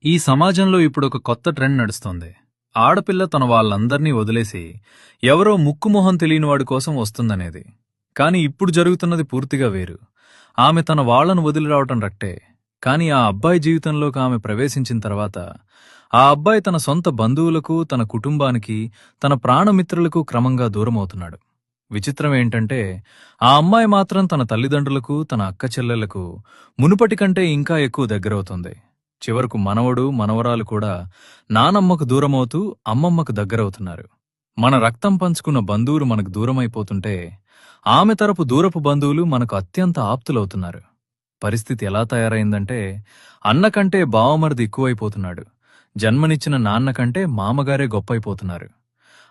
ఈ సమాజంలో ఇప్పుడొక కొత్త ట్రెండ్ నడుస్తోంది. ఆడపిల్ల తన వాళ్ళందర్నీ వదిలేసి ఎవరో ముక్కుమొహం తెలియనివాడి కోసం వస్తుందనేది. కాని ఇప్పుడు జరుగుతున్నది పూర్తిగా వేరు. ఆమె తన వాళ్లను వదిలి రావటం రట్టే. కాని ఆ అబ్బాయి జీవితంలోకి ఆమె ప్రవేశించిన తర్వాత ఆ అబ్బాయి తన సొంత బంధువులకు, తన కుటుంబానికి, తన ప్రాణమిత్రులకు క్రమంగా దూరమవుతున్నాడు. విచిత్రం ఏంటంటే ఆ అమ్మాయి మాత్రం తన తల్లిదండ్రులకు, తన అక్కచెల్లెళ్లకు మునుపటి కంటే ఇంకా ఎక్కువ దగ్గరవుతుంది. చివరకు మనవడు, మనవరాలు కూడా నానమ్మకు దూరమవుతూ అమ్మమ్మకు దగ్గరవుతున్నారు. మన రక్తం పంచుకున్న బంధువులు మనకు దూరమైపోతుంటే ఆమె తరపు దూరపు బంధువులు మనకు అత్యంత ఆప్తులవుతున్నారు. పరిస్థితి ఎలా తయారైందంటే అన్నకంటే బావమరిది ఎక్కువైపోతున్నాడు. జన్మనిచ్చిన నాన్నకంటే మామగారే గొప్పైపోతున్నారు.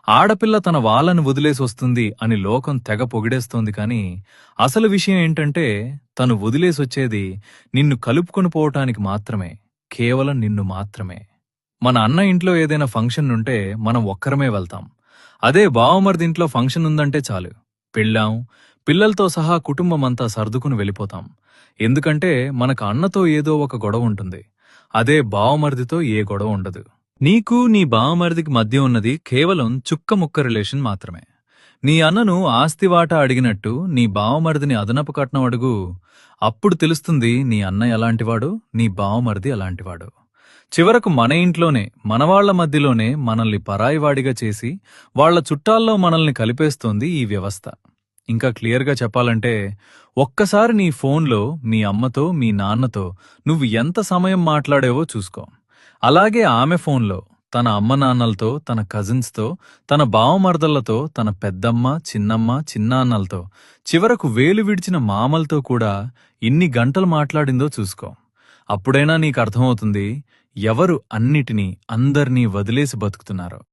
ఆడపిల్ల తన వాళ్ళను వదిలేసొస్తుంది అని లోకం తెగ పొగిడేస్తోంది కాని అసలు విషయం ఏంటంటే తను వదిలేసొచ్చేది నిన్ను కలుపుకొని పోవటానికి మాత్రమే, కేవలం నిన్ను మాత్రమే. మన అన్న ఇంట్లో ఏదైనా ఫంక్షన్ ఉంటే మనం ఒక్కరమే వెళ్తాం. అదే బావమరిదింట్లో ఫంక్షన్ ఉందంటే చాలు, పెళ్ళాం, పిల్లలతో సహా కుటుంబమంతా సర్దుకుని వెళ్ళిపోతాం. ఎందుకంటే మనకు అన్నతో ఏదో ఒక గొడవ ఉంటుంది. అదే బావమరిదితో ఏ గొడవ ఉండదు. నీకు నీ బావమరిదికి మధ్య ఉన్నది కేవలం చుక్కముక్క రిలేషన్ మాత్రమే. నీ అన్నను ఆస్తివాటా అడిగినట్టు నీ బావమరిదిని అదనపు కట్నం అడుగు. అప్పుడు తెలుస్తుంది నీ అన్న ఎలాంటివాడు, నీ బావమరిది ఎలాంటివాడు. చివరకు మన ఇంట్లోనే, మనవాళ్ల మధ్యలోనే మనల్ని పరాయివాడిగా చేసి వాళ్ల చుట్టాల్లో మనల్ని కలిపేస్తోంది ఈ వ్యవస్థ. ఇంకా క్లియర్గా చెప్పాలంటే ఒక్కసారి నీ ఫోన్లో మీ అమ్మతో, మీ నాన్నతో నువ్వు ఎంత సమయం మాట్లాడేవో చూసుకో. అలాగే ఆమె ఫోన్లో తన అమ్మ నాన్నలతో, తన కజిన్స్తో, తన బావమరదళ్లతో, తన పెద్దమ్మ, చిన్నమ్మ, చిన్నాన్నలతో, చివరకు వేలు విడిచిన మామలతో కూడా ఇన్ని గంటలు మాట్లాడిందో చూసుకో. అప్పుడైనా నీకు అర్థమవుతుంది ఎవరు అన్నిటినీ, అందర్నీ వదిలేసి బతుకుతున్నారో.